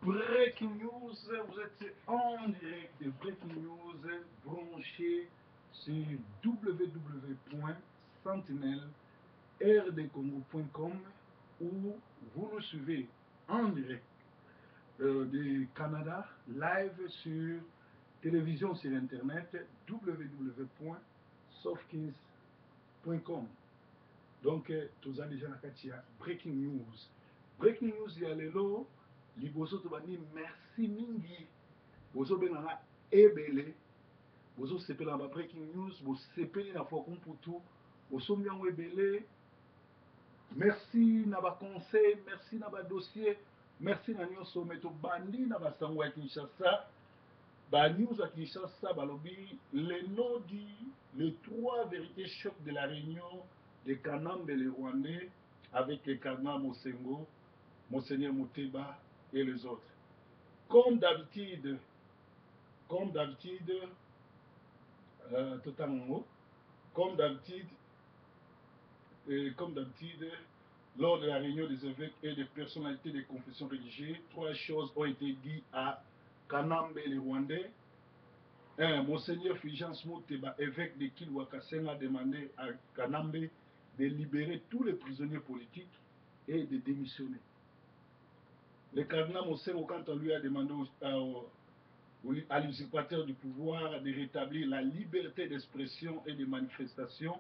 Breaking News, vous êtes en direct de Breaking News branché sur www.sentinelle-rdcongo.com où vous nous suivez en direct du Canada, live sur télévision sur internet www.softkins.com. Donc, tous les gens qui Breaking News. Breaking News, il y a les lots. Liboso to bani merci mingi. Bozo benanga ebele. Bozo sepela ba breaking news. Bo sepeli na fokum putu. Bozo mbiango ebele. Merci na ba conseil. Merci na ba dossier. Merci na nyonso meto bandi na ba sango ya Kinshasa. Ba news à Kinshasa balobi le nom dit les trois vérités chocs de la réunion de Kanambe les Rwandais avec les Cardinal Mosengo, Monseigneur Mouteba et les autres. Comme d'habitude, totalement, comme d'habitude, lors de la réunion des évêques et des personnalités des confessions religieuses, trois choses ont été dites à Kanambe les Rwandais. Monseigneur Fulgence Mouteba, évêque de Kilwakasen, a demandé à Kanambe de libérer tous les prisonniers politiques et de démissionner. Le cardinal Mosengo, quand on lui a demandé à l'usurpateur du pouvoir de rétablir la liberté d'expression et de manifestation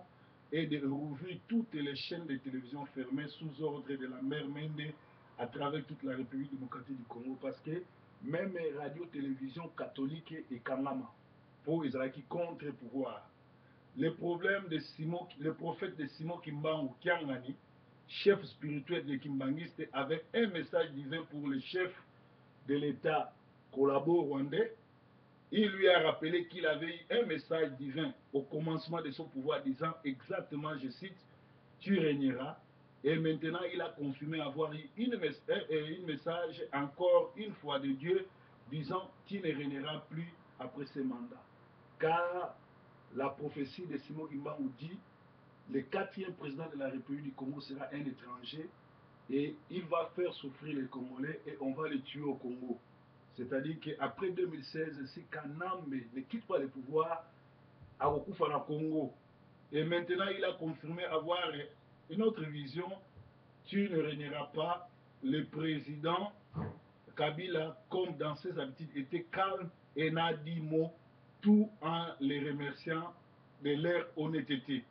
et de rouvrir toutes les chaînes de télévision fermées sous ordre de la mère Mende à travers toute la République démocratique du Congo, parce que même radio-télévision catholique et Kangama, pour Israël qui contre le pouvoir. Le problème de Simon, le prophète de Simon Kimbangu Kiangani, chef spirituel de Kimbanguiste, avait un message divin pour le chef de l'État collabo rwandais. Il lui a rappelé qu'il avait eu un message divin au commencement de son pouvoir disant exactement, je cite, tu régneras. Et maintenant, il a confirmé avoir eu un message encore une fois de Dieu disant, tu ne régneras plus après ce mandat. Car la prophétie de Simon Kimbangu dit, le quatrième président de la République du Congo sera un étranger et il va faire souffrir les Congolais et on va les tuer au Congo. C'est-à-dire qu'après 2016, si Kanambe ne quitte pas le pouvoir, à Okufa Congo, et maintenant il a confirmé avoir une autre vision, tu ne régneras pas. Le président Kabila, comme dans ses habitudes, était calme et n'a dit mot, tout en les remerciant de leur honnêteté.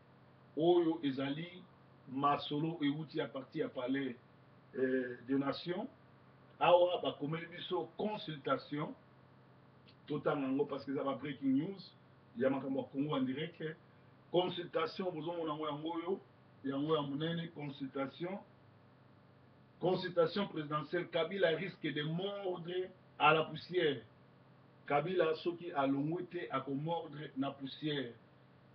Oyo ezali masolo euti à partir à parler des nations. Awa bakomeli biso consultation totalement parce que ça va breaking news ya makambo Congo en direct. Consultation bozomona yango yango ya munene consultation présidentielle. Kabila risque de mordre à la poussière. Kabila soki alongwete à mordre na poussière.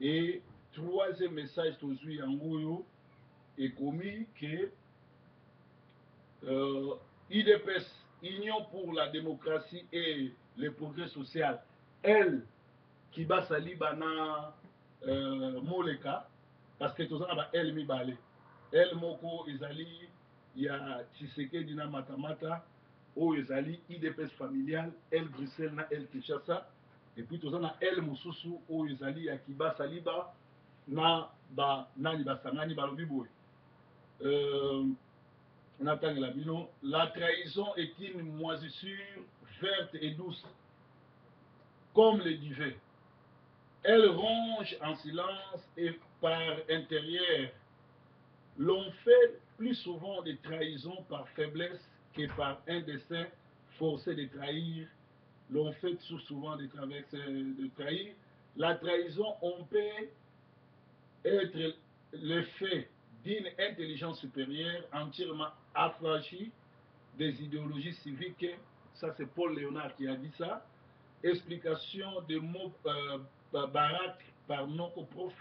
Et troisième message tozui yango est commis que IDPS, Union pour la démocratie et le progrès social, elle qui bat sali bana moleka parce que tous ba elle mi balé elle moko ezali ya Tshisekedi na matamata o ezali IDPS familial elle Bruxelles na elle Kinshasa et puis tous na elle mususu o ezali ya kiba saliba na ba nani basangani balobi boy la trahison est une moisissure verte et douce, comme le duvet. Elle ronge en silence et par intérieur. L'on fait plus souvent des trahisons par faiblesse que par un dessein forcé de trahir. L'on fait souvent de trahir. La trahison, on peut être le fait d'une intelligence supérieure entièrement affranchie des idéologies civiques. Ça, c'est Paul Léonard qui a dit ça. Explication des mots baraque par notre prof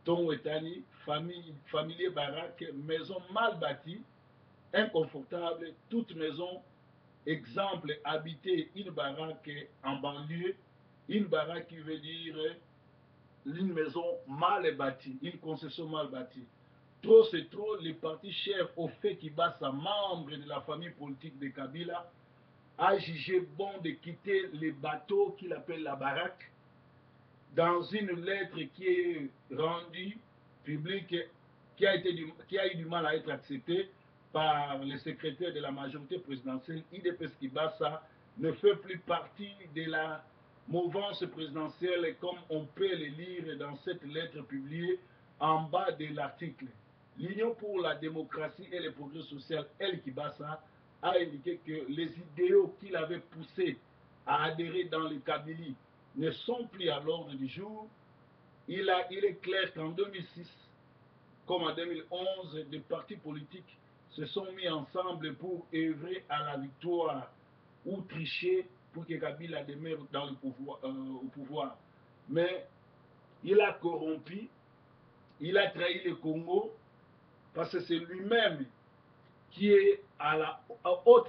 Ton Etani, familier baraque, maison mal bâtie, inconfortable, toute maison, exemple, habiter une baraque en banlieue, une baraque qui veut dire une maison mal bâtie, une concession mal bâtie. Trop c'est trop, les partis chefs au fait qui bat sa membre de la famille politique de Kabila a jugé bon de quitter les bateaux qu'il appelle la baraque dans une lettre qui est rendue publique, qui a eu du mal à être acceptée par le secrétaire de la majorité présidentielle, IDPS Kibasa, ne fait plus partie de la mouvance présidentielle comme on peut le lire dans cette lettre publiée en bas de l'article. L'Union pour la démocratie et le progrès social, El Kibasa, a indiqué que les idéaux qu'il avait poussés à adhérer dans le Kabylie ne sont plus à l'ordre du jour. Il est clair qu'en 2006, comme en 2011, des partis politiques se sont mis ensemble pour œuvrer à la victoire ou tricher pour que Kabila demeure au pouvoir. Mais il a corrompu, il a trahi le Congo parce que c'est lui-même qui est à la haute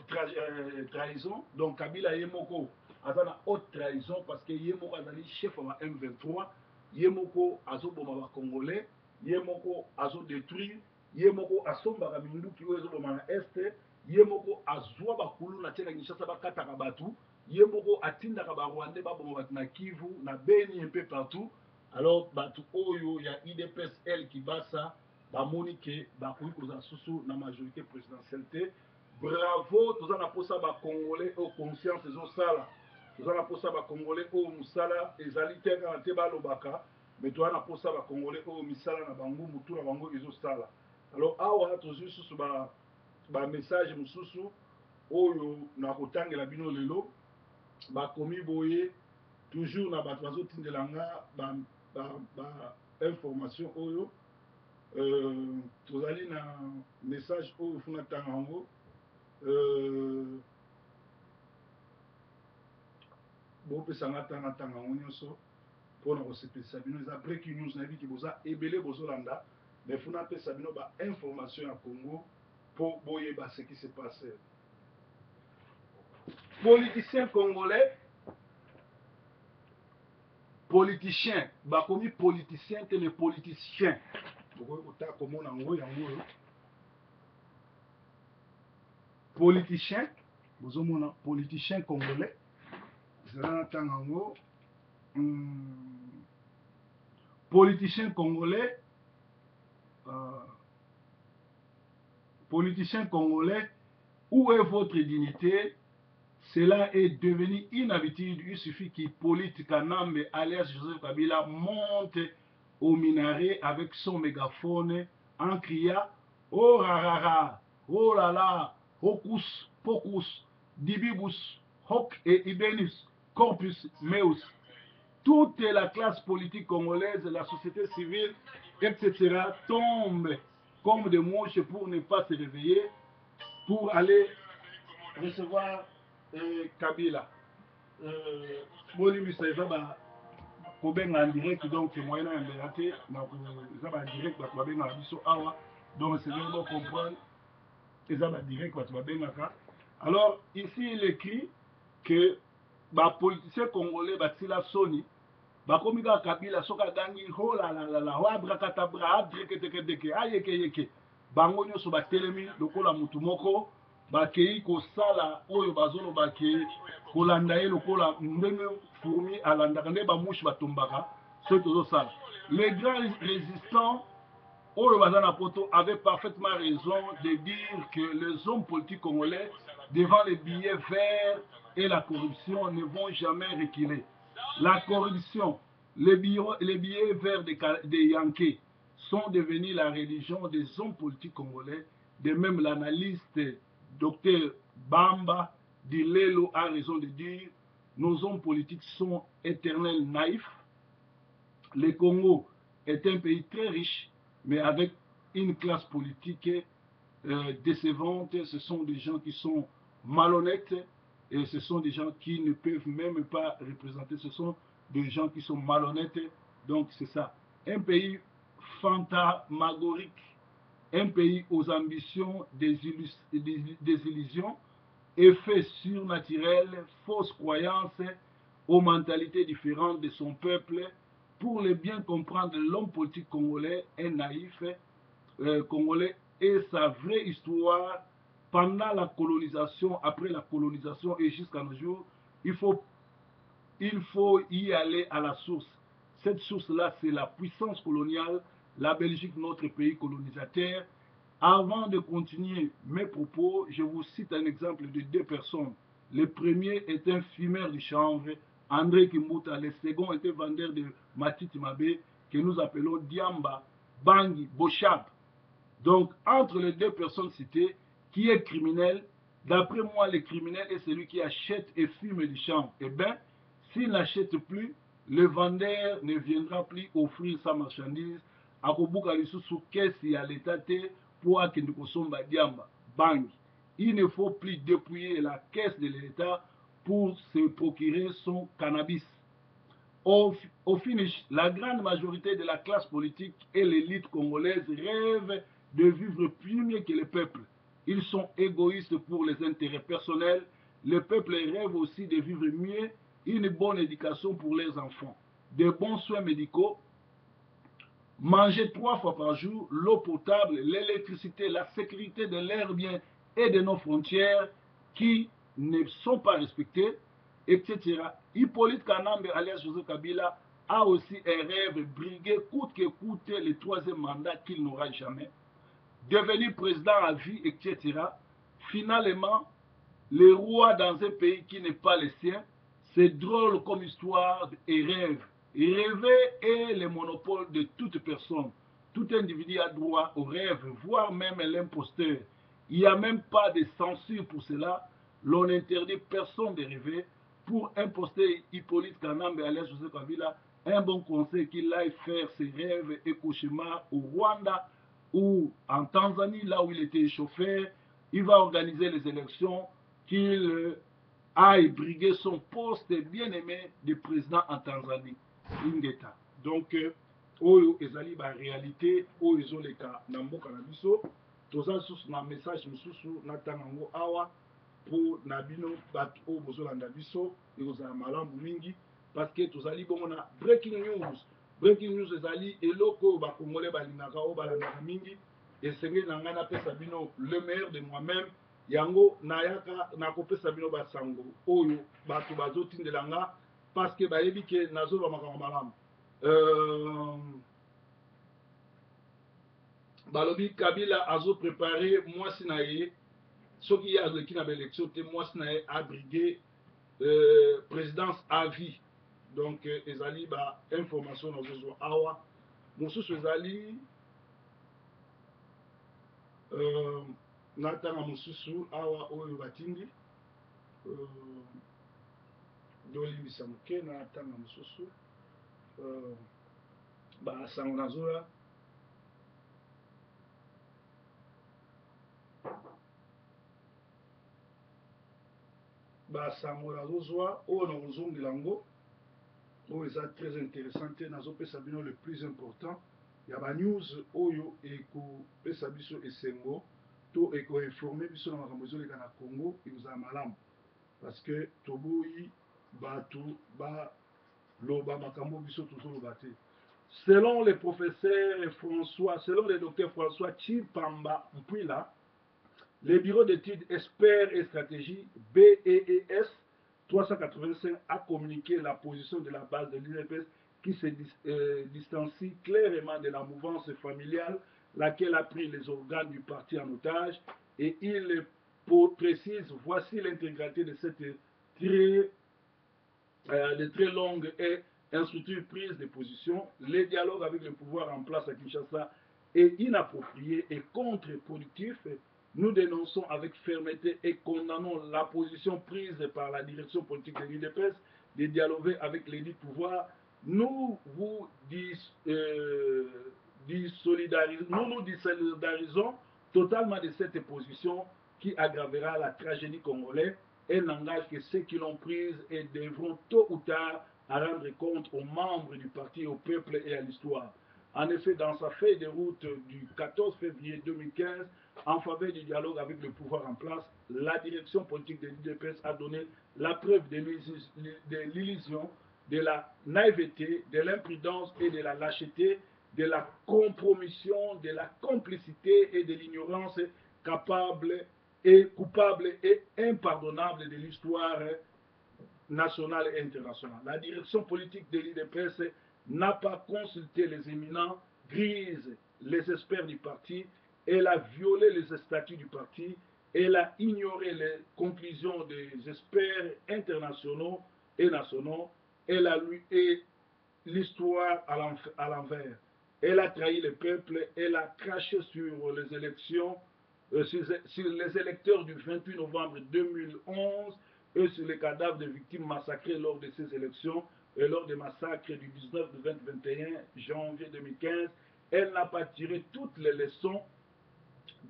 trahison. Donc Kabila Yemoko a la haute trahison parce que Yemoko a chef de la M23, Yemoko a bomba Congolais, Yemoko a détruit, Yemoko a sombara minduki oyo bomba na Est, Yemoko a zwa bakulu na tena Kinshasa bakataka batu, Yemoko a tindaka ba Rwandais ba bomba na Kivu, na Beni un peu partout. Alors batu oyo ya IDPS El Kibasa bamoni ke bakoki kozala susu na majorité présidentielle te. Bravo, toza na posa bacongolais oyo conscience ezosala, toza na posa bacongolais oyo mosala ezali te kaka te balobaka, mais toza na posa bacongolais oyo misala na bango motu na bango ezosala. Alors awa tozwi susu bamessage mosusu oyo na kotangela bino lelo, bakomi boye toujours na bato bazotindela nga information oyo. Tozali na message oyo funa tanga yango bopesanga tanga yango nyonso mpona kosepelisa bino. Eza breaking news nayebi ki boza ebele bozolanda, mais funa pesa bino bainformation ya Congo mpo boyeba ce qui se passe. Politicien congolais, politicien bakomi politicien te mais politicien okoki komona yango yango politicien, bozomona politicien congolais ezala na ntango yango politicien congolais, politicien congolais, où est votre dignité? Cela est devenu une habitude. Il suffit qu'Hippolyte Kanambe alias Joseph Kabila monte au minaret avec son mégaphone en criant oh rarara, oh là là, hocus pocus, dibibus, hoc et ibenus, corpus meus. Toute la classe politique congolaise, la société civile, etc. tombe comme des mouches pour ne pas se réveiller, pour aller recevoir Kabila. Bolimisa eza kobenga en direct, donc moyen na mbela te eza ba direct bato babengaka biso awa, donc c'est bien de comprendre eza ba direct bato babengaka. Alors ici il écrit que bapoliticien congolais batila soni bakomi kaka Kabila soki adangi ho la ho abrakadabra adreketekedeke ayekeyeke, bango nyonso batelemi lokola mutu moko bakei kosala oyo bazoloba ke kolanda ye lokola ndenge fourmi alandaka nde bamushi batombaka soki tozosala. Les grands résistants oyo baza na poto avaient parfaitement raison de dire que les hommes politiques congolais devant les billets verts et la corruption ne vont jamais reculer. La corruption, les billets verts des Yankees sont devenus la religion des hommes politiques congolais. De même, l'analyste Dr Bamba Dilelo a raison de dire nos hommes politiques sont éternels naïfs. Le Congo est un pays très riche, mais avec une classe politique décevante. Ce sont des gens qui sont malhonnêtes et ce sont des gens qui ne peuvent même pas représenter. Ce sont des gens qui sont malhonnêtes. Donc c'est ça. Un pays fantasmagorique, un pays aux ambitions, des illusions, effets surnaturels, fausses croyances, aux mentalités différentes de son peuple. Pour le bien comprendre, l'homme politique congolais est naïf, congolais, et sa vraie histoire pendant la colonisation, après la colonisation et jusqu'à nos jours, il faut y aller à la source. Cette source-là, c'est la puissance coloniale, la Belgique, notre pays colonisateur. Avant de continuer mes propos, je vous cite un exemple de deux personnes. Le premier est un fumeur de chanvre, André Kimbuta. Le second était vendeur de Matiti Mabé, que nous appelons Diamba, Bangui, Bochab. Donc, entre les deux personnes citées, qui est criminel? D'après moi, le criminel est celui qui achète et fume du chanvre. Eh bien, s'il n'achète plus, le vendeur ne viendra plus offrir sa marchandise à Kobuka Lisusu kesi à l'état pour akende kosomba diamba bangi. Il ne faut plus dépouiller la caisse de l'État pour se procurer son cannabis. Au finish, la grande majorité de la classe politique et l'élite congolaise rêvent de vivre plus mieux que le peuple. Ils sont égoïstes pour les intérêts personnels. Le peuple rêve aussi de vivre mieux, une bonne éducation pour les enfants, de bons soins médicaux, manger 3 fois par jour, l'eau potable, l'électricité, la sécurité de l'air bien et de nos frontières qui ne sont pas respectées, etc. Hippolyte Kanambe, alias Joseph Kabila, a aussi un rêve brigué coûte que coûte le 3e mandat qu'il n'aura jamais, devenir président à vie, etc. Finalement, le roi dans un pays qui n'est pas le sien, c'est drôle comme histoire et rêve. Et rêver est le monopole de toute personne. Tout individu a droit au rêve, voire même l'imposteur. Il n'y a même pas de censure pour cela. L'on n'interdit personne de rêver. Pour imposter Hippolyte Kanambe alias Joseph Kabila, un bon conseil qu'il aille faire ses rêves et cauchemars au Rwanda ou en Tanzanie, là où il était chauffeur. Il va organiser les élections, qu'il aille briguer son poste bien-aimé de président en Tanzanie, Ingeta. Donc, oyo ezali ba réalité oyo ezoleka na mboka na biso, toza lisusu na message mosusu natanga yango awa mpo na bino bato oyo bozolanda biso ekozala malamu mingi parce que tozali bongo na breaking news. Breaking news ezali eloko oyo bakongole balingaka oyo balandaka mingi, esengeli na ngai napesa bino le meilleur de moi-même. Yango nayaka nakopesa bino basango oyo bato bazotindela nga parce que bayebi ke nazoloba makambo malamu. Balobi Kabila azoprépare mwasi na ye soki ye azalaki na baélection te, mwasi na ye abrigué présidence à vie. Donc ezali ba information nazozwa awa mosusu ezali natanga mosusu awa oyo batindi dolimbisa moke natanga mosusu basango nazoya basango nazozwa oyo nakozongela yango oyo eza très intéressant te, nazopesa bino le plus important ya banews oyo ekopesa biso esengo to ekoinforme biso na makambo ezoleka na Congo ekozala malamu parce que toboyi bato baloba makambo biso tozoloba te. Selon le professeur François, selon le docteur François Chipamba Mpwila, le bureau d'études experts et stratégie BEES 385 a communiqué la position de la base de l'UNPS qui se distancie clairement de la mouvance familiale, laquelle a pris les organes du parti en otage, et il précise, voici l'intégralité de cette très longue et instructive prise de position. Le dialogue avec le pouvoir en place à Kinshasa est inapproprié et contre-productif. Nous dénonçons avec fermeté et condamnons la position prise par la direction politique de l'UDPS de dialoguer avec les pouvoirs. Nous nous désolidarisons totalement de cette position qui aggravera la tragédie congolaise et n'engage que ceux qui l'ont prise et devront tôt ou tard à rendre compte aux membres du parti, au peuple et à l'histoire. En effet, dans sa feuille de route du 14 février 2015, en faveur du dialogue avec le pouvoir en place, la direction politique de l'UDPS a donné la preuve de l'illusion, de la naïveté, de l'imprudence et de la lâcheté, de la compromission, de la complicité et de l'ignorance capable et coupable et impardonnable de l'histoire nationale et internationale. La direction politique de l'IDPS n'a pas consulté les éminents, grise les experts du parti, elle a violé les statuts du parti, elle a ignoré les conclusions des experts internationaux et nationaux, elle a lu l'histoire à l'envers. Elle a trahi le peuple, elle a craché sur les élections, sur les électeurs du 28 novembre 2011 et sur les cadavres de victimes massacrées lors de ces élections et lors des massacres du 19 du 21 janvier 2015. Elle n'a pas tiré toutes les leçons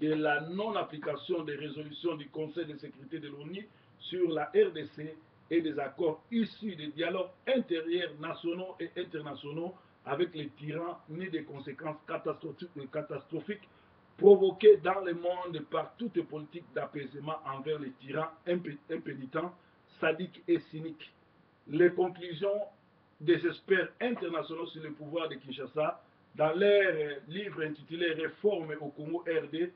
de la non-application des résolutions du Conseil de sécurité de l'ONU sur la RDC et des accords issus des dialogues intérieurs nationaux et internationaux avec les tyrans, ni des conséquences catastrophiques provoquées dans le monde par toute politique d'apaisement envers les tyrans impénitents, sadiques et cyniques. Les conclusions des experts internationaux sur le pouvoir de Kinshasa dans leur livre intitulé Réforme au Congo RD,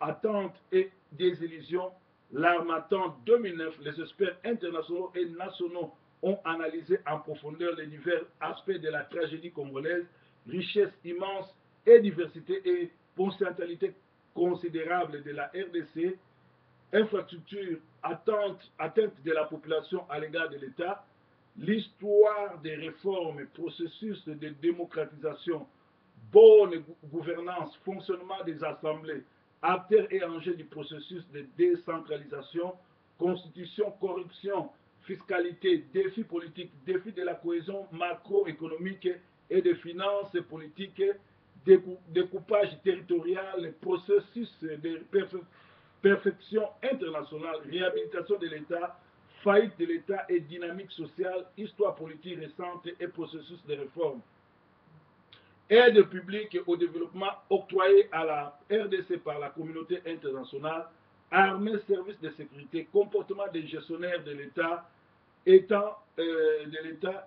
attentes et désillusions, l'Harmattan 2009, les experts internationaux et nationaux ont analysé en profondeur les divers aspects de la tragédie congolaise, richesse immense et diversité et potentialité considérable de la RDC, infrastructure atteinte de la population à l'égard de l'État, l'histoire des réformes, processus de démocratisation, bonne gouvernance, fonctionnement des assemblées, acteurs et enjeux du processus de décentralisation, constitution, corruption, fiscalité, défis politiques, défis de la cohésion macroéconomique et des finances politiques, découpage territorial, processus de perfection internationale, réhabilitation de l'État, faillite de l'État et dynamique sociale, histoire politique récente et processus de réforme. Aide publique au développement octroyée à la RDC par la communauté internationale, armée, services de sécurité, comportement des gestionnaires de l'État, État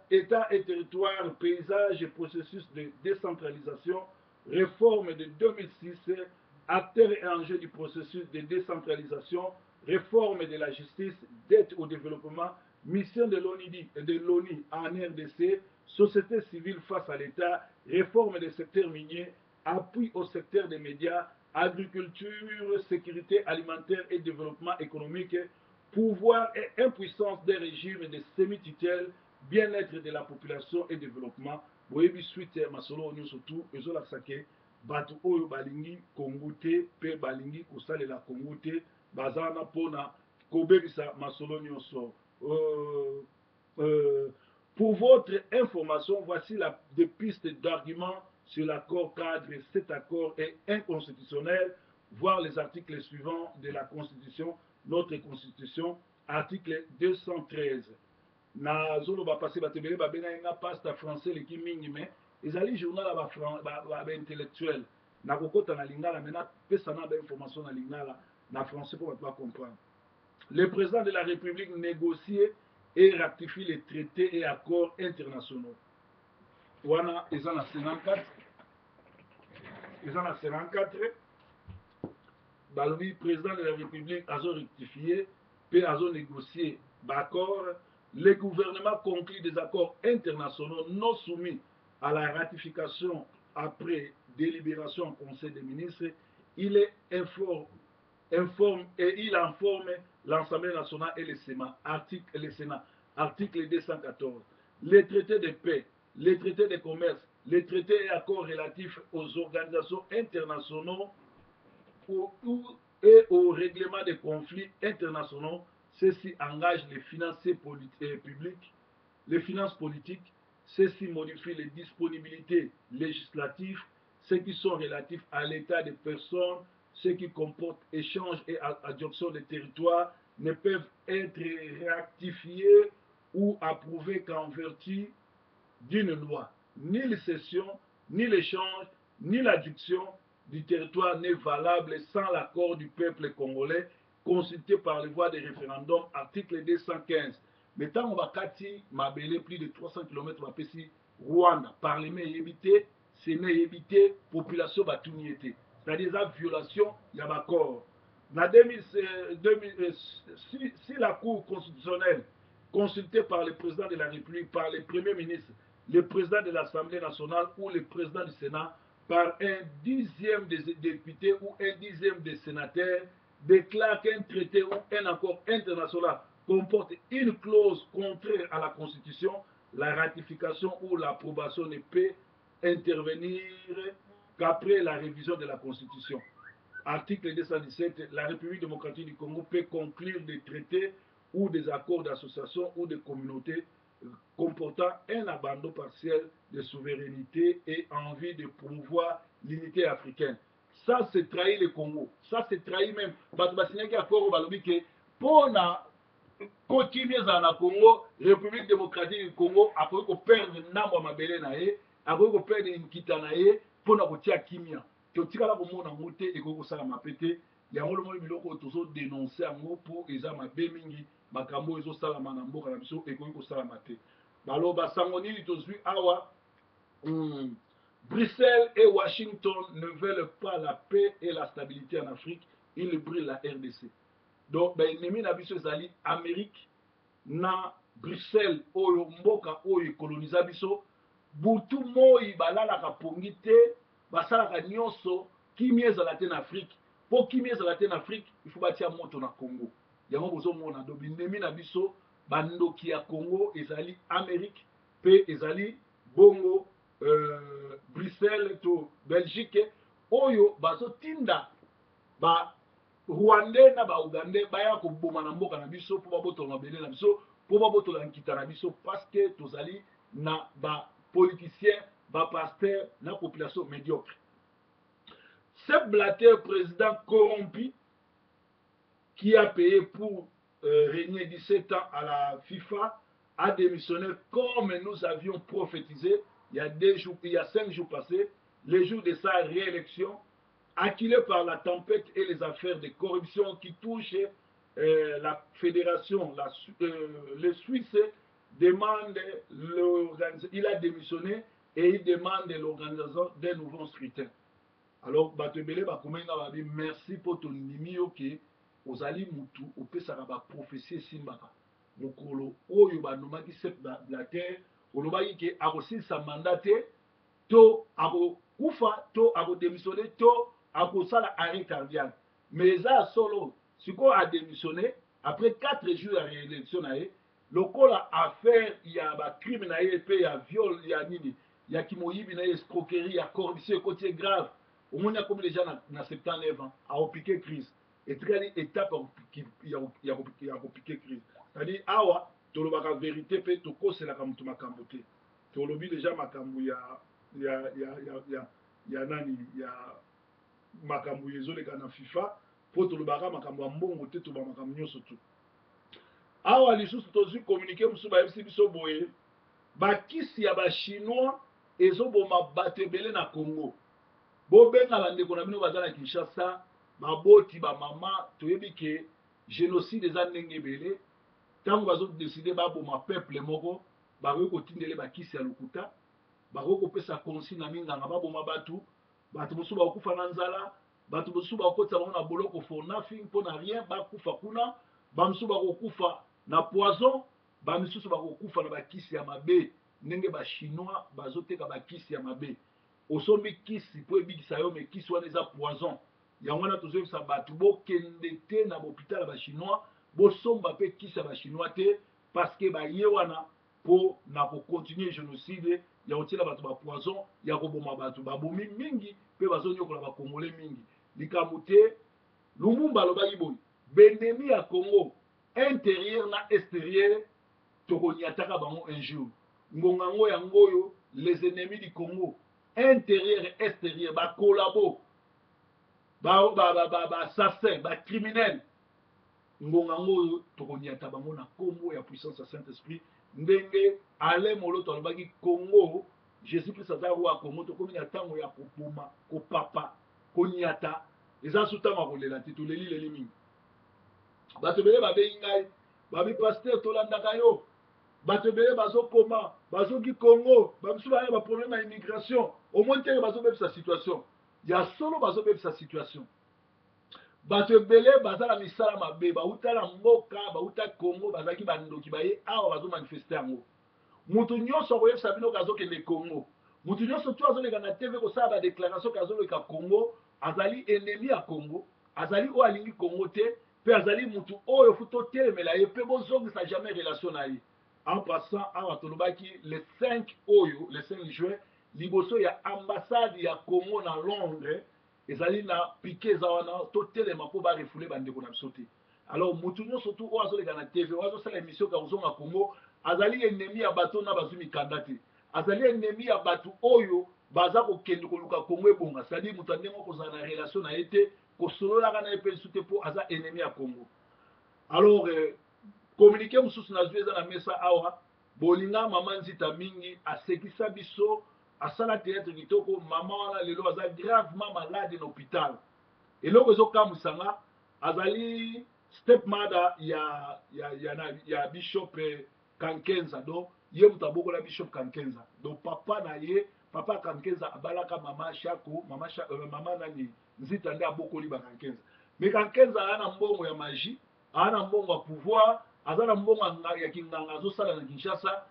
et territoire, paysage et processus de décentralisation, réforme de 2006, acteurs et enjeux du processus de décentralisation, réforme de la justice, dette au développement, mission de l'ONU en RDC, société civile face à l'État, réforme des secteurs miniers, appui au secteur des médias, agriculture, sécurité alimentaire et développement économique, pouvoir et impuissance des régimes de semi-tutelle, bien-être de la population et développement. Boyebi suite masolo nyonso surtout ezolakisa ke bato oyo balingi Kongo te pe balingi kosalela Kongo te baza wana mpona kobebisa masolo nyonso. Pour votre information, voici des pistes d'arguments sur l'accord cadre. Cet accord est inconstitutionnel. Voir les articles suivants de la Constitution, notre Constitution, article 213. Na zolo ba passé batebele ba benga pasta français leki mingi mais ezali journal ba intellectuel na kokota na lingala mena pesa na ba information na lingala na français pour pas comprendre. Le président de la République négocie et ratifie les traités et accords internationaux. Wana eza na 54 balobi président de la République azo rectifié puis azo négocié d'accord. Le gouvernement conclut des accords internationaux non soumis à la ratification après délibération au Conseil des ministres. Il informe l'Assemblée nationale et le Sénat. Article 214. Les traités de paix, les traités de commerce, les traités et accords relatifs aux organisations internationales et au règlement des conflits internationaux. Ceci engage les finances publiques, les finances politiques. Ceci modifie les disponibilités législatives, ceux qui sont relatifs à l'état des personnes, ceux qui comportent échange et adjonction des territoires ne peuvent être rectifiés ou approuvés qu'en vertu d'une loi. Ni les cessions, ni l'échange, ni l'adduction du territoire n'est valable sans l'accord du peuple congolais consulté par les voies des référendums, article 215. Mais tant on va kati mabele plus de 300 km mapesi Rwanda, parlement évité, Sénat évité, population batuni été. C'est-à-dire la violation, il y a l'accord. Si la Cour constitutionnelle, consultée par le président de la République, par le Premier ministre, le président de l'Assemblée nationale ou le président du Sénat, par un dixième des députés ou un dixième des sénateurs, déclare qu'un traité ou un accord international comporte une clause contraire à la Constitution, la ratification ou l'approbation ne peut intervenir qu'après la révision de la Constitution. Article 217, la République démocratique du Congo peut conclure des traités ou des accords d'association ou de communauté comportant un abandon partiel de souveraineté et envie de promouvoir l'unité africaine. Ça, c'est trahir le Congo. Ça, c'est trahir même. Parce que accord au Balobi que pour la continue na Congo, République démocratique du Congo, après qu'on perde Namba Mabele nae, après qu'on perde Nkita nae, pour na kotia kimia. Totikala komona ngote ekoko sala mapete, yango le moni biloko tozo dénoncer yango pour eza mabe mingi, makambo ezo sala na mboka na biso ekoko kosala mate. Balo basango nini tozwi awa Bruxelles et Washington ne veulent pas la paix et la stabilité en Afrique, ils brûlent la RDC. Donc ennemi na biso ezali Amérique na Bruxelles oyo mboka oyo colonisa biso butu moi balalaka pongi te basalaka nyonso kimia ezala te na Afrique po kimia ezala te na Afrique il faut batia moto na Congo yango bozomona do bindemi na biso bandoki ya Congo ezali Amérique pe ezali bongo Bruxelles to Belgique oyo bazotinda ba Rwandais na ba Ougandais baya koboma na mboka na biso po babotola mabele na biso po babotola nkita na biso parce que tozali na ba politiciens ba pasteurs na population médiocre. Ce blatter président corrompu qui a payé pour régner 17 ans à la FIFA a démissionné comme nous avions prophétisé il y a 5 jours passés, les jours de sa réélection, acculé par la tempête et les affaires de corruption qui touchent la fédération, les Suisses demandent il a démissionné et il demande l'organisation d'un nouveau scrutin. Alors, Batebele Bakomenga va dire merci pour ton nimio qui ozali mutu opesaka ba prophétie simbaka. Mokolo oyo banomaki se blater olobaki ke akosilisa mandat te to akokufa to akodémissionner to akosala arrêt cardiaque. Mais ça solo sikoyo adémissionné après 4 jours ya réélection na ye lokola affaire ya bacrime na ye pe ya viol ya nini ya kimoyibi na ye escroquerie ya corruption ekoti grave omoni akomi déjà na 79 ans akopiqué crise etikali étape ya kopiqué crise. C'est-à-dire awa tolobaka vérité pe tokoselaka moto makambo te tolobi déjà makambo ya nani ya makambo ezoleka na FIFA po tolobaka makambo ya mbongo te toba makambo nyonso tu. Awa lisusu tozwi communiqué mosusu bayebisi biso boye bakisi ya bachinois ezoboma bato ebele na Congo. Bobenga bandeko na bino baza na Kinshasa baboti bamama toyebi ke génocide eza ndenge ebele ntango bazodeside baboma peuple moko bakoki kotindele bakisi ya lokuta bakoki kopesa consigne na minganga baboma bato mosusu bakokufa na nzala bato mosusu bakokotisa bango na boloko for nothing mpo na rien bakufa kuna bamosusu bakokufa na poison bamisusu bakokufa na bakisi ya mabe ndenge bachinois bazoteka bakisi ya mabe osombi kisi mpo ebikisa yo me kisi wana eza poison yango wana tozoyebisa bato bokende te na bahôpital ya bachinois bosomba mpe kisi ya bachinois te parce que baye wana mpo na kocontinue génocide ya kotiela bato bapoison ya koboma bato babomi mingi mpe bazonyokola bakongole mingi likambo te. Lumumba alobaki boye bendemi ya Congo intérieur na extérieur tokoniataka bango un jour ngonga ngo yango oyo les ennemis du Congo intérieur et extérieur bakolabo assassin bacriminel ngonga ngo oyo tokoniata bango na kombo ya puissance ya Saint-Esprit ndenge Alain Moloto alobaki Congo Jésus-Christ aza roi Congo tokomi na ntango ya kopoma kopapa koniata eza su ntango ya kolela te toleli mingi bato ebele babengi ngai babi paster tolandaka yo bato ebele bazokoma bazoki Congo bamisu baya baproblème ya immigration omoni teke bazobebisa situation ya solo bazobebisa situation bato ebele baza na misala mabe bauta na mboka bauta Congo bazalaki bandoki baye awa bazomanifeste yango mutu nyonso akoyebisa bino azokende Congo mutu nyonso tu azoleka na tv kosala badéclaration azoleka Congo azali ennemi ya Congo azali oyo alingi Congo te mpe azali mutu oyo fu totelemela ye mpe bozongisa jamais relation na ye en passant awa tolobaki le 5 oyo le 5 juin liboso ya ambassade ya Congo na Londres ezali na piqué eza wana totelema mpo barefule bandeko na biso te alors mutu nyonso tu oyo azoleka na tv oyo azosala émission kakozonga Congo azali ennemi ya bato na bazwi mikanda te azali ennemi ya bato oyo baza kokende koluka Congo ebonga c'est-à-dire mutu andenge okozala na relation na ye te kosololaka na ye mpe lisu te mpo aza ennemi ya Congo alors communiqué mosusu nazwi eza na mesa awa bolinga mama Nzita mingi asekisa biso asala théâtre kitoko mama wana lelo aza gravement malade na hôpital eloko ezokamwisanga azali stepmother ya bishop Kankenza donc ye mutu abokola bishop Kankenza donc papa na ye papa Kankenza abalaka mama Shako mama nani Nzita nde abokoli ba Kankenza mais Kankenza ana mbongo ya magie ana mbongo ya pouvoir aza na mbongo ya kinganga azosala na Kinshasa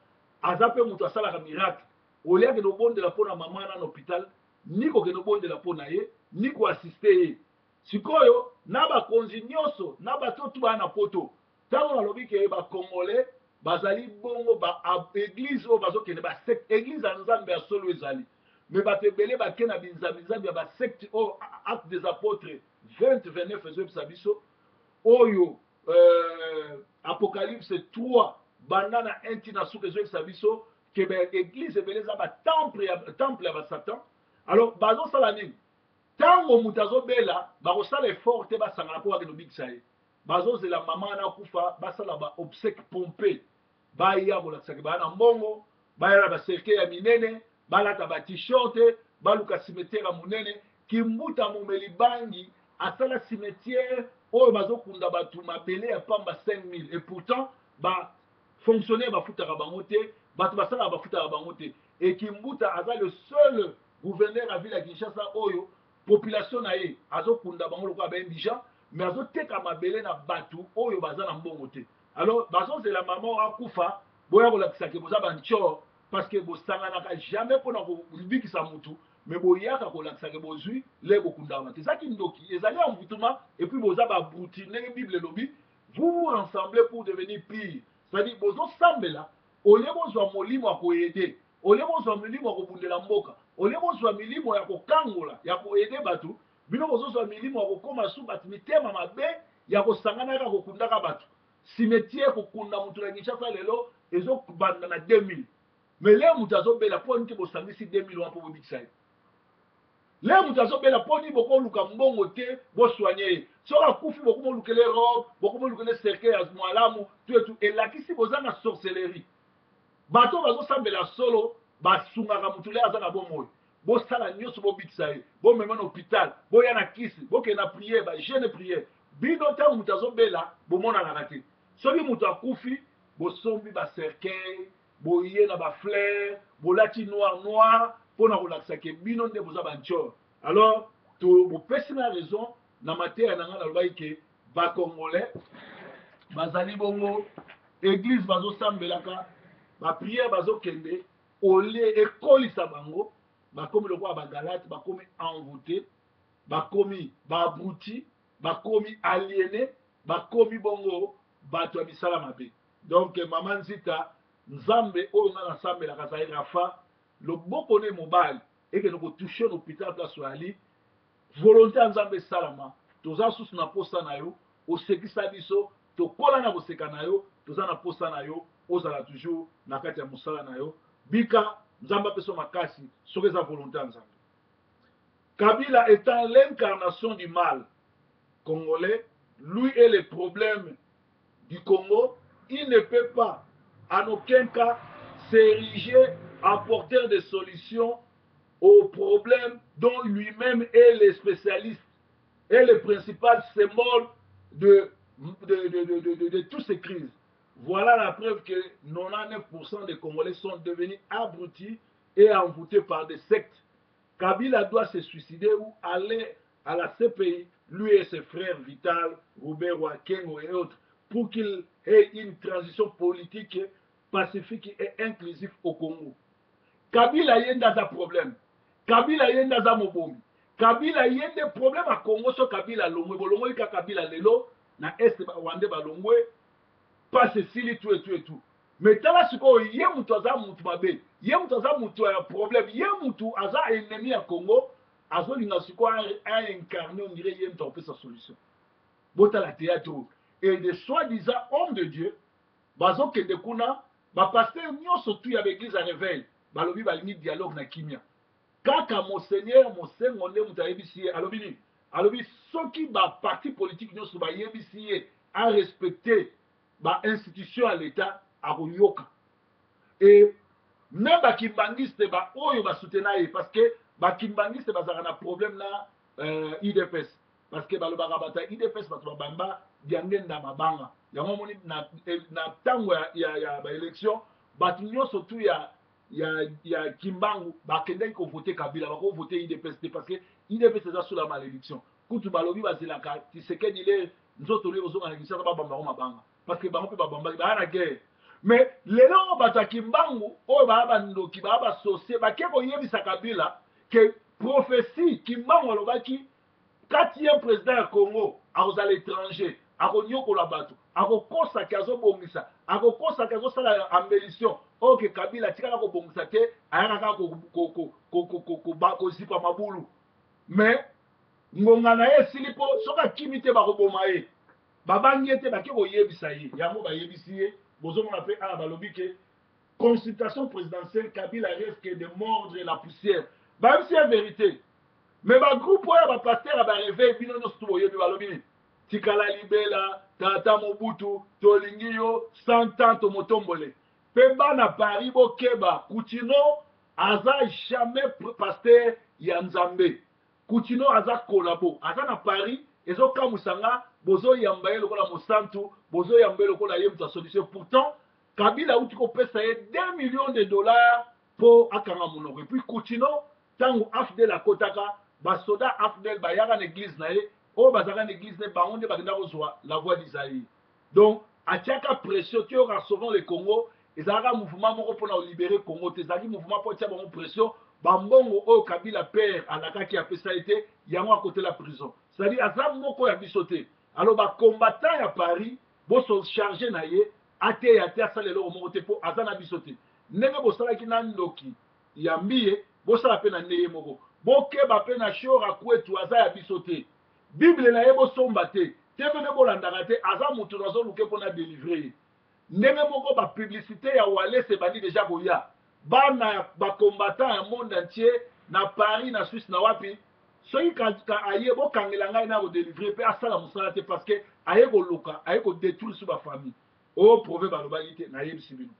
aza mpe mutu asalaka miracle olia ke nobondela mpona mama na hôpital ni kokende obondela mpona ye ni koasiste ye sikoyo na bakonzi nyonso na bato tu baa na poto ntango nalobi ke bakongolais bazali bongo baeglise oyo bazokende basecte église ya nzambe ya solo ezali me bato ebele bake na binzambi ya basecte oyo acte des apôtres 20-29 ezoyebisa biso oyo apocalypse 3 banda na 1 ntina suka ezoyebisa biso ke baeglise ebele eza batemple ya basatan alors bazosala nini ntango moto azobela bakosala effort te basangana mpo bakende obikisa ye bazozela mama wana akufa basala baobsèque pompe baya kolakisaka baya na mbongo baya na baserke ya minene balata batishote baluka cimetière ya monene kimbuta momeli bangi asala cimetière oyo bazokunda bato mabele ya pamba 5000 et pourtant bafonctionnaire bafutaka bango te bato basalaka bafutaka bango te ekimbuta aza le seul gouverneur ya ville ya Kinshasa oyo population na ye azokunda bango lokola baindigent mais azoteka mabele na bato oyo baza na mbongo te alors bazozela mama akufa boya kolakisaka boza bantior parce que bosanganaka jamais mpona kobikisa mutu mais boyaka kolakisaka bozwi le bokundama te ezaki ndoki ezali envoûtement et puis boza babruti ndenge bible elobi vous vous rassemblez pour devenir pire c'est-à-dire bozosambela olie bozwa molimo ya koyede olie bozwa milimo ya kobundela mboka olie bozwa milimo ya kokangola ya koyede bato bino bozozwa milimo ya kokóma su bato mitema mabe ya kosanganaka kokundaka bato cimetière kokunda mutu na Kinshasa lelo ezobanda na 2000 mais le mutu azobela mpo nini te bosangisi 2000 wana mpo bobikisa ye le mutu azobela mpo nini bokoluka mbongo te bosoigne ye soki akufi bokomolukele robe bokomolukele cercueil ya mwalamu tuetu elakisi boza na sorcellerie bato bazosambela solo basungaka mutu le aza na bomoi bosala nyonso bobikisa ye bomema na hôpital boya na kisi bokende na priere bagene priere bino ntango mutu azobela bomonanaka te soki mutu akufi bosombi bacercueil boye na bafleur bolati noir mpona kolakisa ke bino nde boza bantior alors bopesi na raison na mateya na ngai nalobaki ke bacongolais bazali bongo église bazosambelaka bapriere bazokende olie ekolisa bango bakomi lokola bagalate bakomi envoûté bakomi babruti bakomi aliéné bakomi bongo bato ya misala mabe donc mama Nzita nzambe oyo nga nasambelaka azali rafa loboko ne mobali ekende kotouche na hôpital place oyali volonté ya nzambe esalama toza susu na posa na yo osekisa biso tokola na koseka na yo toza na posa na yo ozala toujours na kati ya mosala na yo bika nzambe apeso makasi soki eza volonté ya nzambe. Kabila étant l'incarnation du mal congolais, lui est le problème du Congo, il ne peut pas en aucun cas s'ériger en porteur de solutions aux problèmes dont lui-même est le spécialiste et le principal symbole de toutes ces crises. Voilà la preuve que 99% des Congolais sont devenus abrutis et envoûtés par des sectes. Kabila doit se suicider ou aller à la CPI lui et ses frères Vital, Robert Wakengo et autres, pour qu'il ait une transition politique pacifique et inclusive au Congo. Kabila yenda za problème. Kabila yenda za mobomi. Kabila yende problème à Congo so Kabila longwe. Bolongwe lika Kabila lelo na est wande balongwe. Pas ceci tout et tout et tout. Mais tala siko ye mutu aza mutu mabe. Ye mutu aza mutu a problème. Ye mutu aza ennemi à Congo. Azo linga siko a incarné on dirait ye mutu a fait sa solution. Bota la théâtre. Et de soi-disant hommes de Dieu. Bazo kende kuna. Ba pasteur nyonso tu ya l'église à réveil. Balobi balingi dialogue na kimia. Kaka monseigneur mosengo nde mutu ayebisi ye alobi nini alobi soki baparti politique nyonso bayebisi ye a respecter bainstitution ya l'état akoyoka et même bakimbangiste oyo basutena ye parce que bakimbangiste bazalaka na problème na idps parce que balobaka bato ya idps bato babamba diangenda mabanga yango moni na ntango ya baélection bato nyonso tu ya Kimbangu bakendaki kovote Kabila bakovote IDPS parce que IDPS eza sous la malédiction kutu balobi bazelaka Tshisekedi le nzoto le ozonga na Kinshasa babamba ko mabanga parce que bango pe babamba ba na guerre mais lelo bata Kimbangu oyo ba ndoki ba associé bakeko yebisa Kabila que prophétie Kimbangu alobaki 4e président ya Congo akoza l'étranger akonyokola bato akokosaki azobongisa akokosaki azosala embellition oke Kabila tikala kobongisa te ayaka kaka kozipa mabulu mais ngonga na ye esili mpo soki akimi te bakoboma ye babangi ye te bake koyebisa ye yango bayebisi ye bozomona mpe awa balobi ke consultation présidentielle Kabila risque de mordre la poussière bayebisi ye vérité mais bagroupe oyo bapaster bareveil bino nyonso tu boyebi balobi nini tikala libela tata Mobutu tolingi yo 100 ans tomotombole mpe bana Paris bokeba Coutinho aza jamais pasteur ya Nzambe Coutinho aza kolabo aza na Paris ezokamwisanga bozoyamba ye lokola mosantu bozoyamba ye lokola ye mutu asolution pourtant Kabila uti kopesa ye 2 millions de dollars mpo akanga monoko epuis Coutinho ntango afdel akotaka basoda afdel bayaka na église na ye oyo bazalaka na église na ye bango nde bakenda kozwa la voix d'Isaïe donc atiaka pression ti oyoka sauvant le Congo ezalaka mouvement moko mpona kolibere Congo te ezalaki mouvement mpo tia bango pression bambongo oyo Kabila père alakaki apesa ye te yango akotela prison c'est-à-dire aza moko ya biso te alors bacombattant ya Paris bosocharge na ye ateya te asala eloko moko te mpo aza na biso te ndenge bosalaki na ndoki ya mbiye bosala mpe na ndenge moko bokeba mpe na shora kwetu aza ya biso te bible na ye bosomba te te mpe bolandaka te aza moto nazoluke mpona délivre ye ndenge moko bapublicité ya Walese ebandi deja koya bana bacombattant ya monde entier na Paris na Suisse na wapi soki aye bokangela ngai na kodélivre mpe asala mosala te parce que aye koluka aye kodétruire sur bafamille oyo prove balobaki te nayebisi bino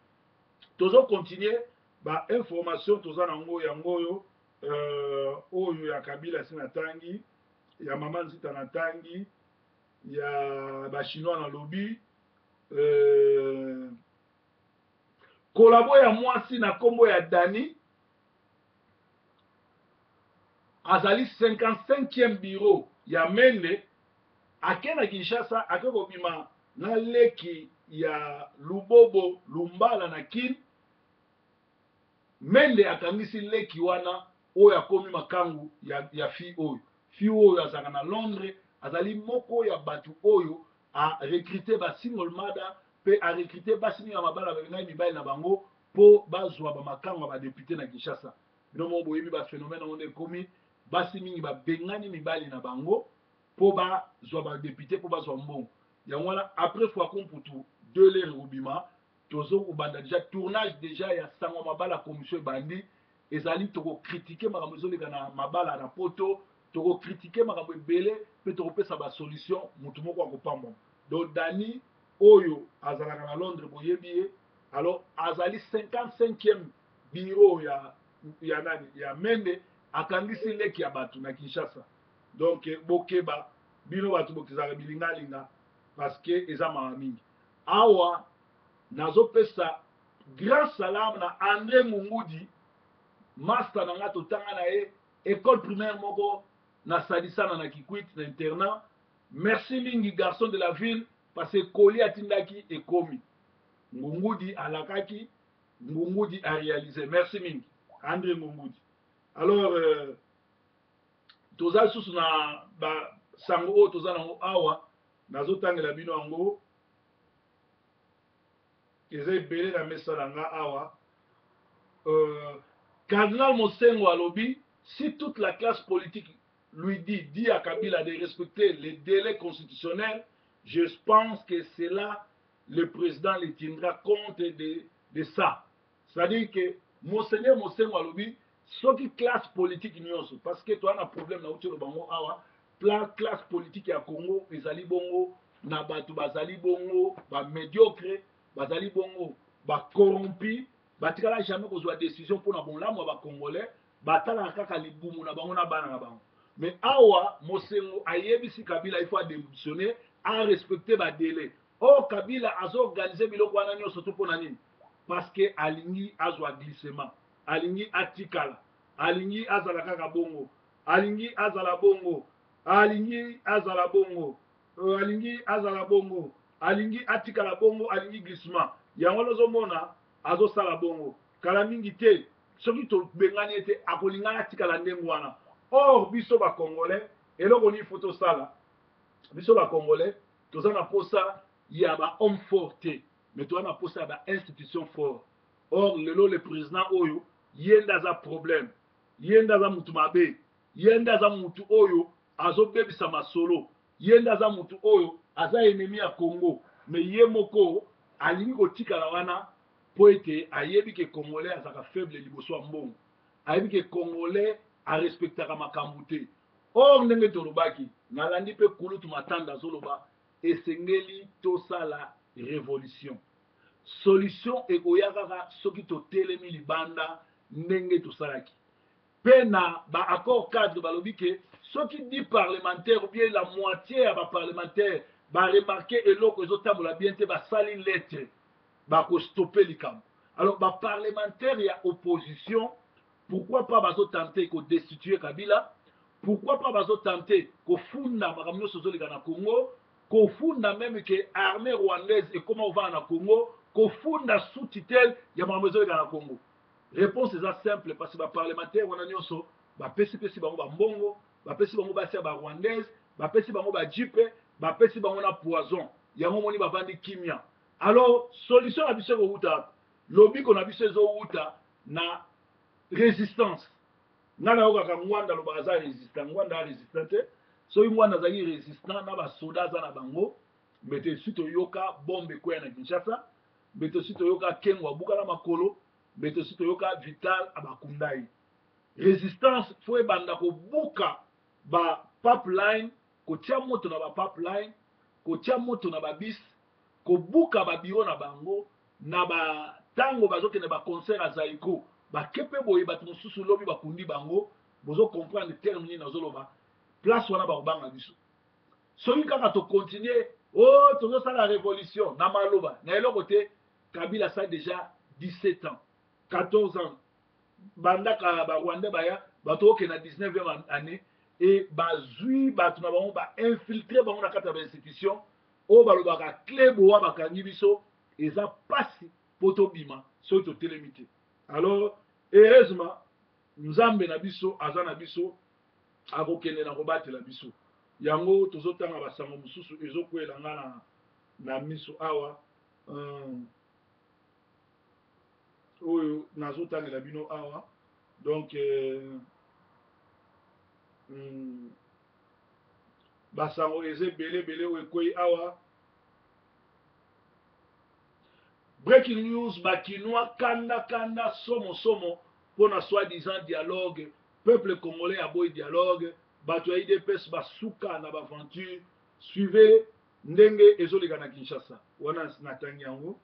tozokontinue bainformation toza nango yango oyo oyo ya Kabila si natangi ya mama Nzita natangi ya bachinois na lobi kolabo ya mwasi na kombo ya Dani azali 55e bureau ya Mende ake na Kinshasa ake kobima na leki ya Lubobo Lumbala na Kin Mende akangisi leki wana oyo akomi makangu ya fi oyo azalaka na Londres azali moko ya batu oyo a recruter ba single mother pe a recruter basi mingi ya mabala babengai mibali na bango po bazwa ba makango ba député na Kinshasa bino mo boyebi ba phénomène onde komi basi mingi ba bengani mibali na bango po bazwa ba député po bazwa mbongo yango wana après fois komputu 2 lere rubima tozo kubanda déjà tournage déjà ya sango mabala commission bandi ezali toko critiquer makambo ezoleka na mabala na poto toko critiquer makambo ebele pe toko pesa ba solution mutu moko akopamba donc Dani oyo azalaka na Londres boyebi ye alors azali 55e bureau ya nani ya Mende akangisi leki ya batu na Kinshasa donc bokeba bino batu bokizaka bilingalinga parce que eza mama mingi awa nazopesa grand salam na André Mungudi master na nga totanga na ye école primaire moko na sadisana na kikwit na internat. Merci mingi garçon de la ville parce que koli atindaki ekomi. Ngungudi alakaki, Ngungudi a réalisé. Merci mingi. André Ngungudi. Alors toza susu na ba sango o toza nango awa nazotangela bino yango eza ebele na mesa na nga awa. Cardinal Mosengo alobi, si toute la classe politique lui dit à Kabila de respecter les délais constitutionnels, je pense que c'est là le président le tiendra compte de ça. C'est-à-dire que Monseigneur Mosengo alobi, soki classe politique nyonso, parce que toi on a problème na utilo bango awa, classe politique ya Congo ezali bongo na batu bazali bongo ba médiocre, bazali bongo ba corrompu, batikala jamais kozwa décision pour na bolamu ba congolais, batala kaka libumu na bango na bana na bango. Mais awa Mosengo ayebisi Kabila il faut démissionner, à respecter ba délai. Oh Kabila azo organiser biloko wana nyonso to pona nini? Parce que alingi azwa glissement, alingi atikala, alingi azala kaka bongo, alingi azala bongo, alingi azala bongo, alingi azala bongo, alingi atikala bongo, alingi glissement. Yango lozomona azo sala bongo. Kala mingi te, soki to bengani ete akolinga atikala ndenge wana. Or biso ba congolais, eloko ni photo sala. Biso ba congolais, toza na posa ya ba homme forte. Mais toi na posa ba institution fort. Or lelo le président oyo yenda za problème, yenda za mutu mabe, yenda za mutu oyo azobebisa masolo, yenda za mutu oyo aza ennemi ya Congo, mais ye moko alingi kotikala wana po ete ayebi ke congolais azaka faible liboso ya mbongo, ayebi ke congolais arespectaka makambo te. Or ndenge tolobaki nalandi mpe kulutu matanda azoloba esengeli tosala révolution. Solution ekoya kaka soki totelemi libanda ndenge tosalaki. Pe na ba accord cadre balobi ke soki 10 parlementaires ou bien la moitié ya ba parlementaires ba remarquer eloko ezotambola bien te basali lettre bako stopper likambo. Alors ba parlementaires ya opposition, pourquoi pas bazo tenter ko destituer Kabila? Pourquoi pas bazo tenter ko funda makambo nyonso ezoleka na Congo, ko funda même que armée rwandaise et comment va na Congo, ko funda sous tutelle ya makambo ezoleka na Congo? Réponse est simple parce que les parlementaires wana nyonso ba pesi bango ba mbongo, ba pesi bango ba sia ba rwandaise, ba pesi bango ba jipe, ba pesi bango na poison. Yango moni ba bandi kimia. Alors solution à biso ko huta, lobby ko na biso zo huta na résistance. Ngana yoka ka Mwanda lo baza résistant, Mwanda résistante. So Mwanda zali résistant na ba soldats za na bango, mete sito yoka bombe kwa na Kinshasa, mete sito yoka kengwa buka na makolo. Beto sito yoka Vital Abakundai. Résistance faut banda ko buka ba pipeline, ko tia moto na ba pipeline, ko tia moto na ba bis, ko buka ba biro na bango, na ba tango bazoke na ba concert a Zaiko, ba kepe boye bat mosusu lobi bakundi bango, bozo comprendre terme na zoloba. Place wana ba obanga biso. Soki kaka to continuer, oh tozo sala révolution na maloba, na eloko te Kabila ça déjà 17 ans. 14 ans. Bandaka ba Rwanda baya bato ke na 19e année et bazui batu na bango ba infiltrer bango na kata ba institution o balobaka clé boa bakangi biso eza pasi poto bima so to télémité. Alors heureusement nzambe na biso aza na biso akokende na kobatela biso. Yango tozotanga basango mususu ezokwela nga na miso awa oyo nazotangela bino awa donc basango eza ebele oyo ekwei awa. Breaking news, bakinois kanda somo pona soi-disant dialogue, peuple congolais a boy dialogue, bato ya IDPS basuka na baventure, suivez ndenge ezoleka na Kinshasa. Wana natangi yango.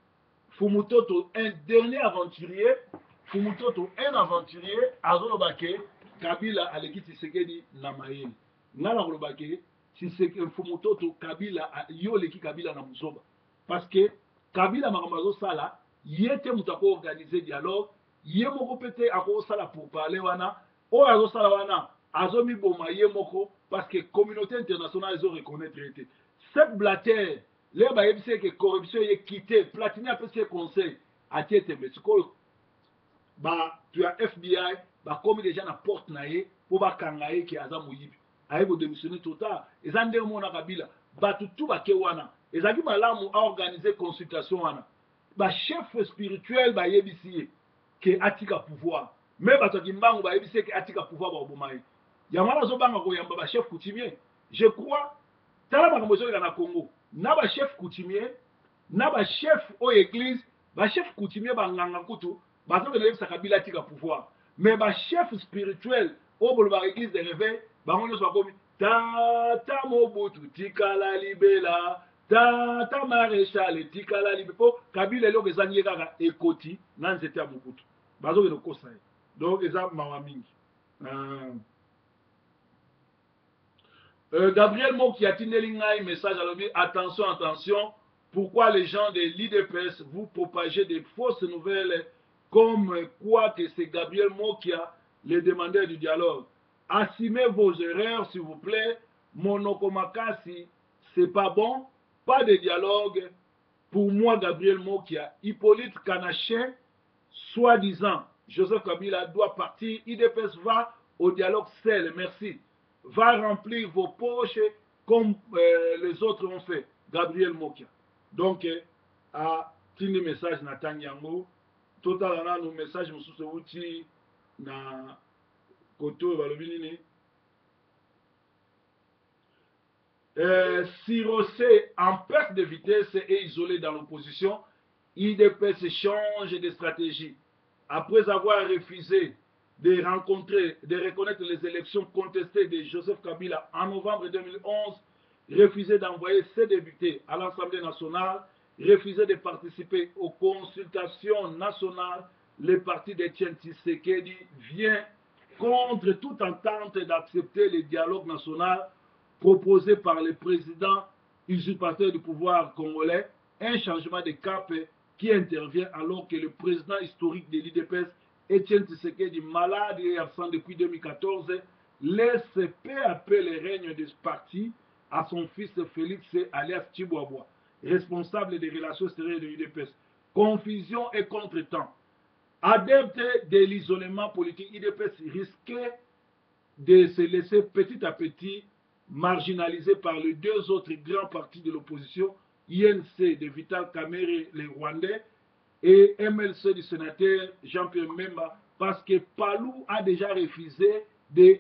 Fumutoto, un dernier aventurier, Fumutoto, un aventurier, azolobake, Kabila aleki Tshisekedi na mayele. Ngala kolobake, Fumutoto, Kabila, yo leki Kabila na muzoba. Parce que Kabila makamazo sala, yete mutako organiser dialogue, ye moko pete ako sala pour parler wana, o azo sala wana, azomi boma ye moko parce que communauté internationale ezo reconnaître été cette Blatter le bayebisi que corruption ye quitté Platini apesi ye conseil atie tembe sikoyo ba tu as FBI bakomi déjà na porte na ye mpo bakanga ye ke aza moyibi aye kodémissionner total eza ndenge omonaka bila bato tu bake wana ezalaki malamu aorganize consultation wana bachef spirituel bayebisi ye ke atika pouvoir me bato ya kimbangu bayebisi ye ke atika pouvoir baoboma ye yango wana azobanga koyamba bachef coutumier je crois tala makambo ezoleka na congo na bachef coutumier na bachef oyo église bachef coutumier banganga kutu bazokende yebisaka bila atika pouvoir mais bachef spirituel oyo bolobaka église de réveil bango nyonso bakomi tata mobutu tikala libela tata maréchal tikala libela mpo kabila eloko ezangi ye kaka ekoti na nzete ya mobutu bazokende kokosa ye donc eza mawa mingi Gabriel Moki a tindeli ngai message alobi attention attention pourquoi les gens de l'IDPS vous propagez des fausses nouvelles comme quoi que c'est Gabriel Mokia le demandeur du dialogue. Assumez vos erreurs s'il vous plaît. Monoko Makasi, c'est pas bon. Pas de dialogue. Pour moi, Gabriel Mokia, Hippolyte Kanachin, soi-disant, Joseph Kabila doit partir. IDPS va au dialogue seul. Merci. Va remplir vos poches comme les autres ont fait. Gabriel Mokia. Donc, à tini message na Tanyango, total nanu message mosusu outi na koto balobi nini Sirocé en perte de vitesse et isolé dans l'opposition, IDPS change de stratégie. Après avoir refusé de rencontrer, de reconnaître les élections contestées de Joseph Kabila en novembre 2011, refusé d'envoyer ses députés à l'Assemblée nationale, refusé de participer aux consultations nationales, le parti d'Etienne Tshisekedi vient contre toute entente d'accepter le dialogue national proposé par le président usurpateur du pouvoir congolais, un changement de cap qui intervient alors que le président historique de l'IDPS, Etienne Tshisekedi, malade et absent depuis 2014, laisse peu à peu le règne de ce parti à son fils Félix alias Tchiboaboua, responsable des relations extérieures de l'IDPS. Confusion et contretemps. Adepte de l'isolement politique, IDPS risquait de se laisser petit à petit marginalisé par les deux autres grands partis de l'opposition, INC de Vital Kamerhe, les Rwandais, et MLC du sénateur Jean-Pierre Memba, parce que Palou a déjà refusé de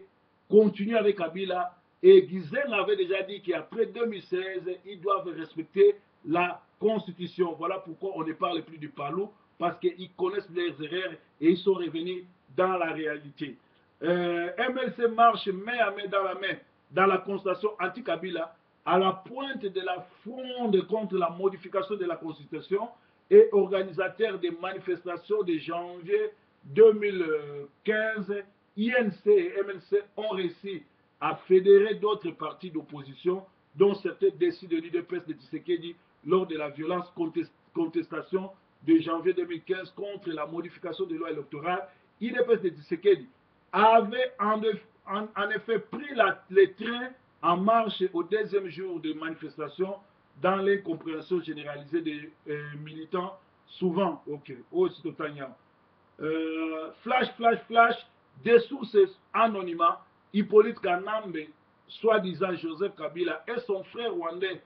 continuer avec Kabila, et Gizen avait déjà dit qu'après 2016, ils doivent respecter la Constitution. Voilà pourquoi on ne parle plus du Palou, parce qu'ils connaissent leurs erreurs et ils sont revenus dans la réalité. MLC marche main à main dans la constatation anti-Kabila à la pointe de la fronde contre la modification de la Constitution et organisateur des manifestations de janvier 2015, INC et MLC ont réussi à fédérer d'autres partis d'opposition, dont certains décident de l'IDPS de Tshisekedi lors de la violente contestation de janvier 2015 contre la modification des lois électorales. IDPS de Tshisekedi avait en effet pris les trains en marche au deuxième jour de manifestation dans l'incompréhension généralisée des militants, souvent, flash, des sources anonymes, Hippolyte Kanambe, soi-disant Joseph Kabila, et son frère rwandais,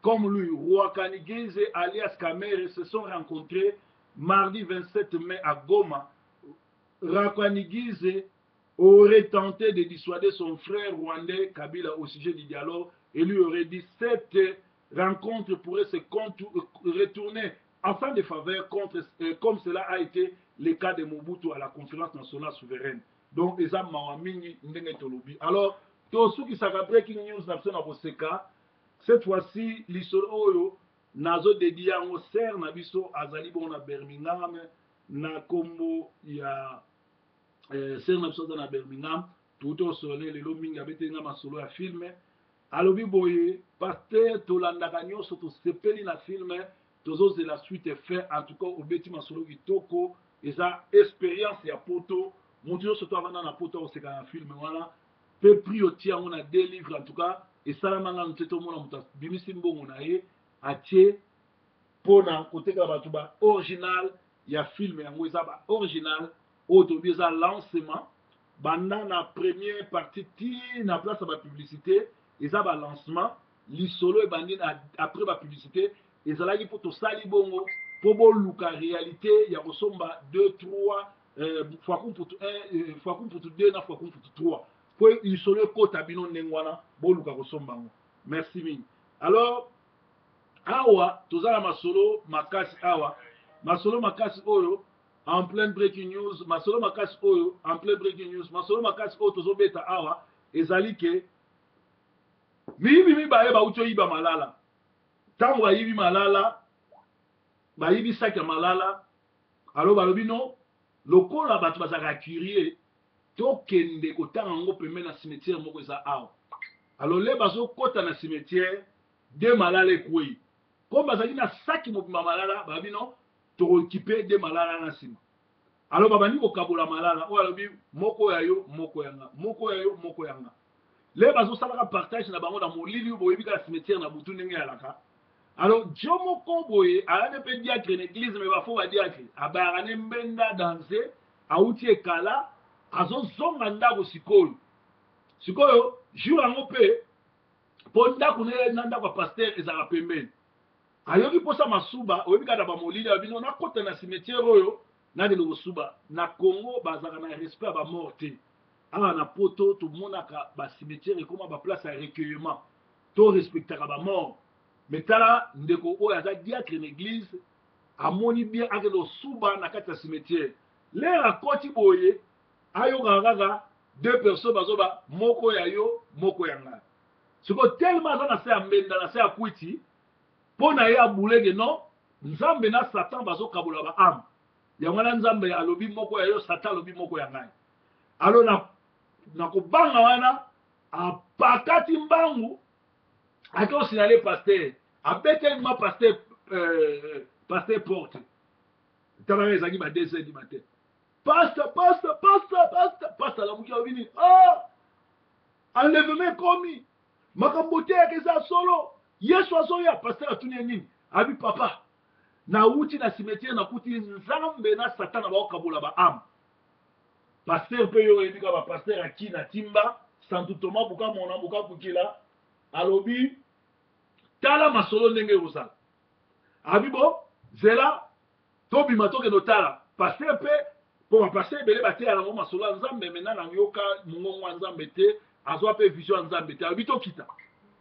comme lui, Rwakanigise alias Kamerhe, se sont rencontrés mardi 27 mai à Goma. Rwakanigise aurait tenté de dissuader son frère rwandais Kabila au sujet du dialogue et lui aurait dit cette rencontre pourrait se retourner en fin de faveur comme cela a été le cas de Mobutu à la conférence nationale souveraine. Donc, ils ont mawamini ndenge tolobi. Alors, tout ce qui s'appelle breaking news na Boseka, cette fois-ci, l'histoire oyo nazo dédié au ser na biso azali bon na Birmingham na kombo ya ser na biso na Birmingham tout au soleil le mingi abetenga masolo ya film alobi boye pasteur tolandaka nyonso tosepeli na film tozo de la suite fait en tout cas obeti masolo kitoko eza expérience ya poto moto nyonso to avanda na poto oseka na film wana pe prix au tia on a 2 livres en tout cas et ça la manga nteto mona muta bimisi mbongo na ye atie pona côté ka batuba original ya film yango eza ba original auto bisa lancement banda na première partie ti na place ba publicité eza ba lancement lisolo e bandi après ba publicité ezalaki pour to sali bongo pour boluka réalité ya kosomba 2 3 fois pour 1 fois pour 2 na fois pour 3 pour lisolo kota bino ndengwana boluka kosomba ngo merci mingi alors awa tozala masolo makasi awa masolo makasi oyo en plein breaking news masolo makasi oyo en plein breaking news masolo makasi oyo tozobeta awa ezali ke miyibi mibaye bauti oyiba malala ntango bayibi malala bayibi saki ya malala alo balobi no lokola bato bazalaka curie tokende kotanga yango pembeni na cimetière moko eza awa alo le bazokɔta na cimetière de malala ekwei comme bazalaki na saki mobima malala balobi no tokokipe de malala na nsima alo babandi kokabola malala oyo alobi moko ya yo moko yanga moko ya yo moko yanga le bazosalaka partage na bango na molili oyo boyebi kaka cimetière na butu ndenge yalaka alors dio moko boye ayane mpe diacre na église me bafo badiacre abayaka ne mbenda danse awuti ekala azozonga ndako sikoyo sikoyo jour yango mpe mpo ndako na ndako ya paster ezalaka pembeni ayoki mposa masuba oyebi kaka na bamolili abino nakota na cimetière oyo nakende kosuba na congo bazalaka na respect ya bamort te awa na poto tomonaka bacimetière ekoma baplace ya recueillement to respectaka bamort me tala ndeko oyo aza diacre na église amoni bien akende kosuba na kati ya cimetière lere akoti boye ayokaka kaka 2 personnes bazoba moko ya yo moko ya ngai siko tellement aza na se ya mbenda na se ya kwiti mpo na ye abulege no nzambe na satan bazokabola baame yango wana nzambe alobi moko ya yo satan alobi moko ya ngai alo na kobanga wana apakati mbangu ake osinale paster abeteli ma paster porte tala ezalaki ba 2 heures du matin pasta alamuki alobi nini enlèvement ekomi makambo te yaka eza solo yesu azoya paster atuni ye nini abi papa nauti na cimetière nakuti nzambe na satana baokabola baame paster mpe yo oyebika bapaster aki na timba santu toma buka mona buka kukila alobi tala masolo ndenge ekozala abi bo zela tobima tokende otala paster mpe mpo bapaster ebele bateya nango masolo ya nzambe mena na yoka mongongo ya nzambe te azwa mpe vision ya nzambe te alobi tokita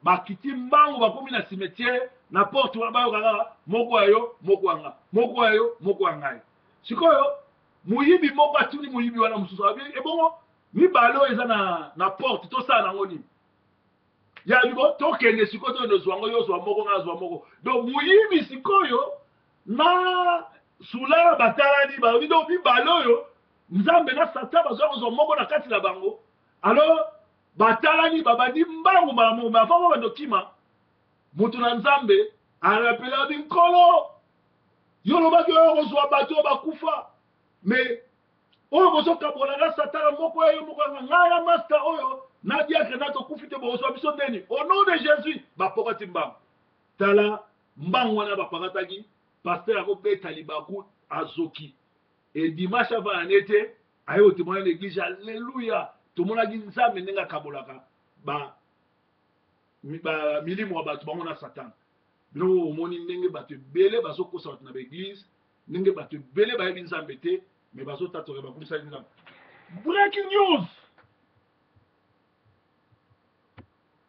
bakiti mbangu bakomi na cimetière na porte wana bayokaka moko ya yo moko ya nga moko ya yo moko ya ngai sikoyo moyibi moko atuni moyibi wana mosusu abi ebongo mibale oyo eza na porte tosala nango nini ya libo tokende sikoyo toyende ozwa ngo yo ozwa moko nga azwa moko donc moyibi sikoyo na sula batalani balobi donc mibale oyo nzambe na satan bazwa kozwa moko na kati na bango alors batalani babandi mbangu malamu me afa babanda okima moto na nzambe arapele abi nkolo yo lobaki oyo kozwa bato oyo bakufa me oyo bozokabola na satana moko ya yo moko yanga ngai ya master oyo na diacre na tokufi te bokozwa biso ndeni au nom de jésus bapokati mbangu tala mbangu wana bapakataki paster akobeta libaku azoki e dimanche avana nete aye otémoigner l'église alléluia tomonaki nzambe ndenge akabolaka milimo ya bato bango na satana bino omoni ndenge bato ebele bazokosa bato na baeglise ndenge bato ebele bayebi nzambe te me bazotatoka bakumisaki nzambe breaking news